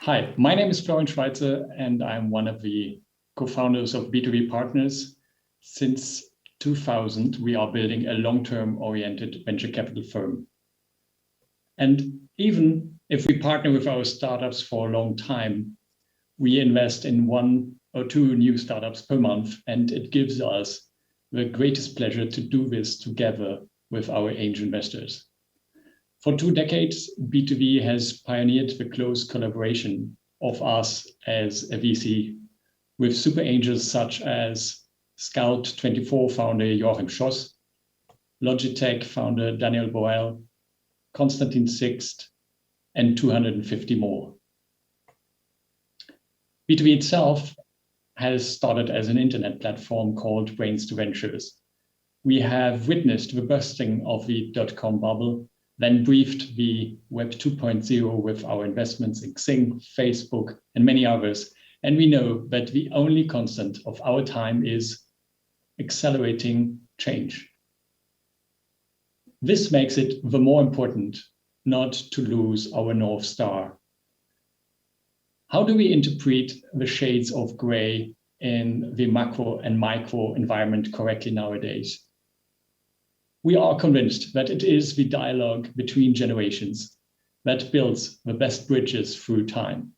Hi, my name is Florian Schweitzer, and I'm one of the co-founders of B2B Partners. Since 2000, we are building a long-term oriented venture capital firm. And even if we partner with our startups for a long time, we invest in 1 or 2 new startups per month, and it gives us the greatest pleasure to do this together with our angel investors. For 2 decades, B2B has pioneered the close collaboration of us as a VC with super angels such as Scout24 founder Joachim Schoss, Logitech founder Daniel Boel, Konstantin Sixt, and 250 more. B2B itself has started as an internet platform called Brains to Ventures. We have witnessed the bursting of the .com bubble, then briefed the Web 2.0 with our investments in Xing, Facebook, and many others. And we know that the only constant of our time is accelerating change. This makes it the more important not to lose our North Star. How do we interpret the shades of gray in the macro and micro environment correctly nowadays? We are convinced that it is the dialogue between generations that builds the best bridges through time.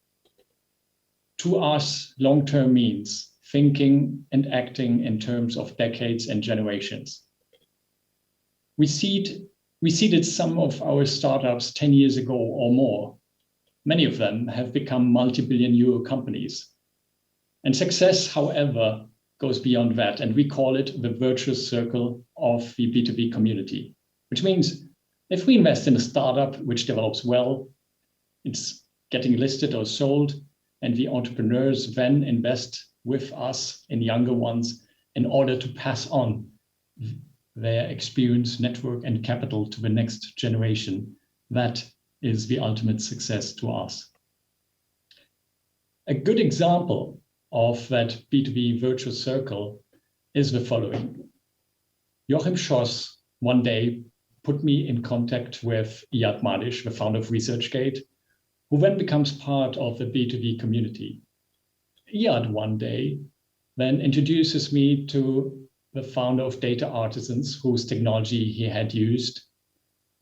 To us, long-term means thinking and acting in terms of decades and generations. We seeded some of our startups 10 years ago or more. Many of them have become multi-billion euro companies. And success, however, goes beyond that, and we call it the virtuous circle of the B2B community, which means if we invest in a startup which develops well, it's getting listed or sold, and the entrepreneurs then invest with us in younger ones in order to pass on their experience, network, and capital to the next generation. That is the ultimate success to us. A good example of that B2B virtuous circle is the following. Joachim Schoss one day put me in contact with Iyad Madish, the founder of ResearchGate, who then becomes part of the B2B community. Iyad one day then introduces me to the founder of Data Artisans, whose technology he had used,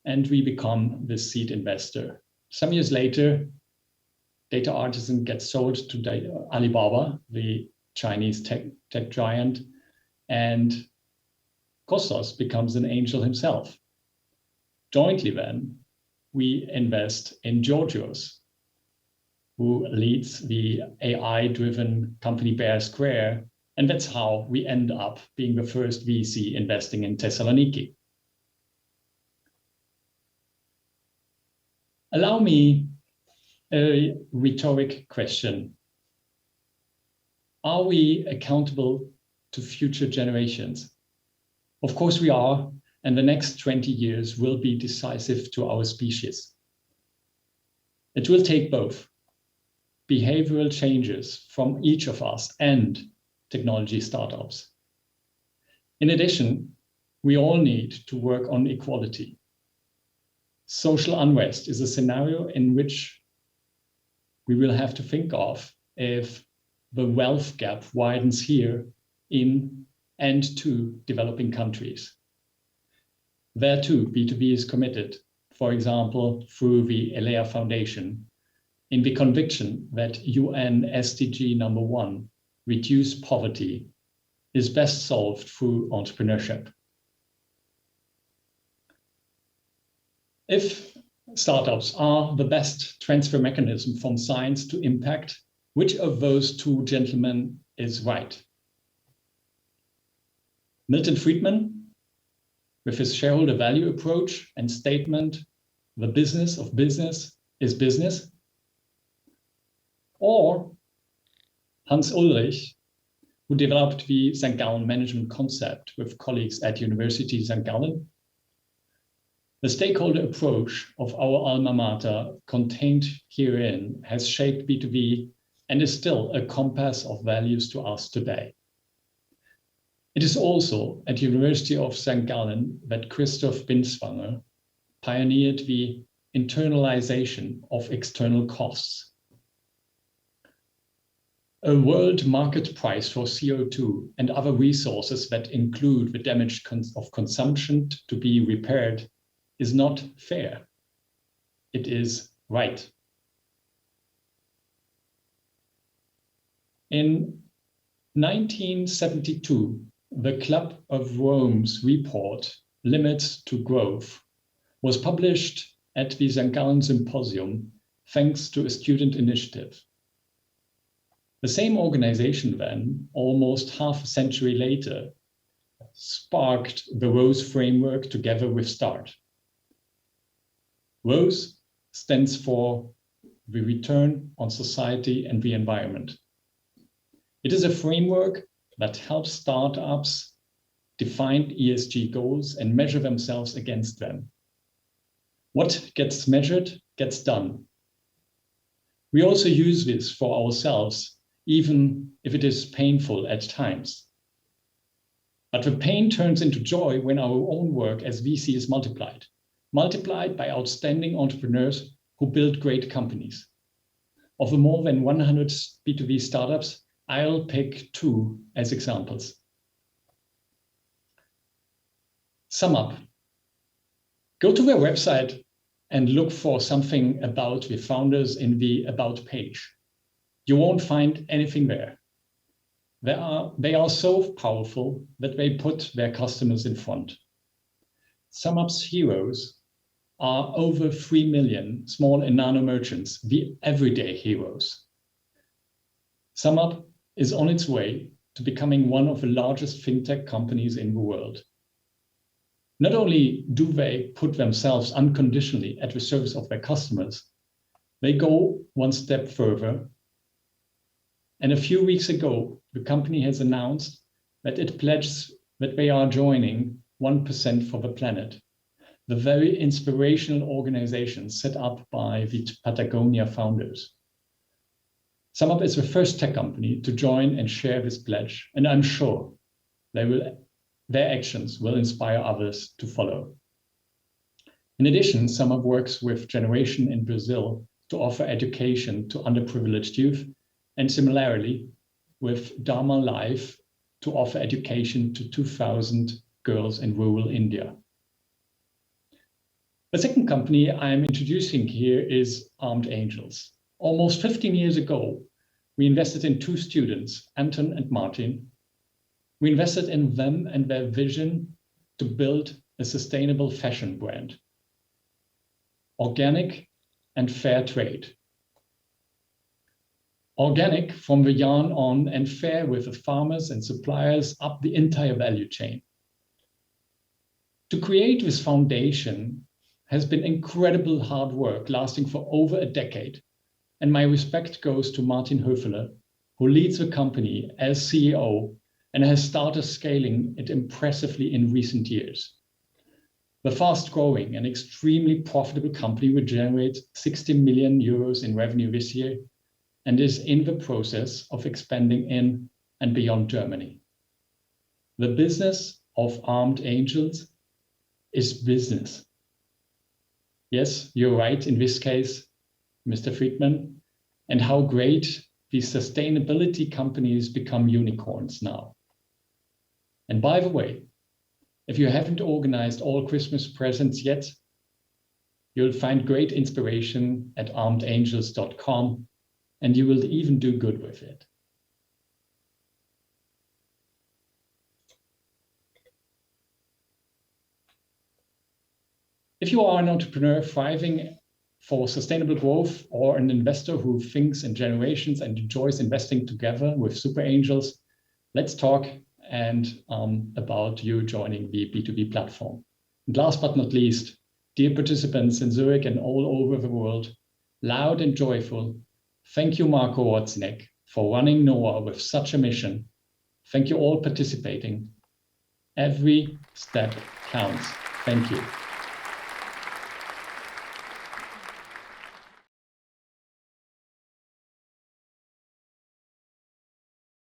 and we become the seed investor. Some years later, Data Artisan gets sold to Alibaba, the Chinese tech giant, and Kostas becomes an angel himself. Jointly then, we invest in Georgios, who leads the AI-driven company Bear Square, and that's how we end up being the first VC investing in Thessaloniki. Allow me a rhetoric question. Are we accountable to future generations? Of course we are, and the next 20 years will be decisive to our species. It will take both behavioral changes from each of us and technology startups. In addition, we all need to work on equality. Social unrest is a scenario in which we will have to think of if the wealth gap widens here in and to developing countries. There too, B2B is committed, for example, through the ELEA Foundation, in the conviction that UN SDG number 1, reduce poverty, is best solved through entrepreneurship. If startups are the best transfer mechanism from science to impact, which of those 2 gentlemen is right? Milton Friedman, with his shareholder value approach and statement, the business of business is business? Or Hans Ulrich, who developed the St. Gallen management concept with colleagues at University St. Gallen? The stakeholder approach of our alma mater contained herein has shaped B2B and is still a compass of values to us today. It is also at University of St. Gallen that Christoph Binswanger pioneered the internalization of external costs. A world market price for CO2 and other resources that include the damage of consumption to be repaired is not fair. It is right. In 1972, the Club of Rome's report, Limits to Growth, was published at the St. Gallen Symposium thanks to a student initiative. The same organization then, almost half a century later, sparked the ROSE framework together with START. ROSE stands for the Return on Society and the Environment. It is a framework that helps startups define ESG goals and measure themselves against them. What gets measured gets done. We also use this for ourselves, even if it is painful at times. But the pain turns into joy when our own work as VC is multiplied by outstanding entrepreneurs who build great companies. Of the more than 100 B2B startups, I'll pick 2 as examples. Sum up. Go to their website and look for something about the founders in the About page. You won't find anything there. They are so powerful that they put their customers in front. SumUp's heroes are over 3 million small and nano merchants, the everyday heroes. SumUp is on its way to becoming one of the largest fintech companies in the world. Not only do they put themselves unconditionally at the service of their customers, they go one step further. And a few weeks ago, the company has announced that it pledges that they are joining 1% for the Planet, the very inspirational organization set up by the Patagonia founders. SumUp is the first tech company to join and share this pledge, and I'm sure their actions will inspire others to follow. In addition, SumUp works with Generation in Brazil to offer education to underprivileged youth, and similarly with Dharma Life to offer education to 2,000 girls in rural India. The second company I'm introducing here is Armed Angels. Almost 15 years ago, we invested in 2 students, Anton and Martin. We invested in them and their vision to build a sustainable fashion brand. Organic and fair trade. Organic from the yarn on and fair with the farmers and suppliers up the entire value chain. To create this foundation has been incredible hard work lasting for over a decade. And my respect goes to Martin Höfele, who leads the company as CEO and has started scaling it impressively in recent years. The fast-growing and extremely profitable company will generate 60 million euros in revenue this year and is in the process of expanding in and beyond Germany. The business of Armed Angels is business. Yes, you're right in this case, Mr. Friedman, and how great these sustainability companies become unicorns now. And by the way, if you haven't organized all Christmas presents yet, you'll find great inspiration at armedangels.com, and you will even do good with it. If you are an entrepreneur thriving for sustainable growth or an investor who thinks in generations and enjoys investing together with super angels, let's talk about you joining the B2B platform. And last but not least, dear participants in Zurich and all over the world, loud and joyful, thank you, Marco Wozniak, for running NOAH with such a mission. Thank you all participating. Every step counts. Thank you.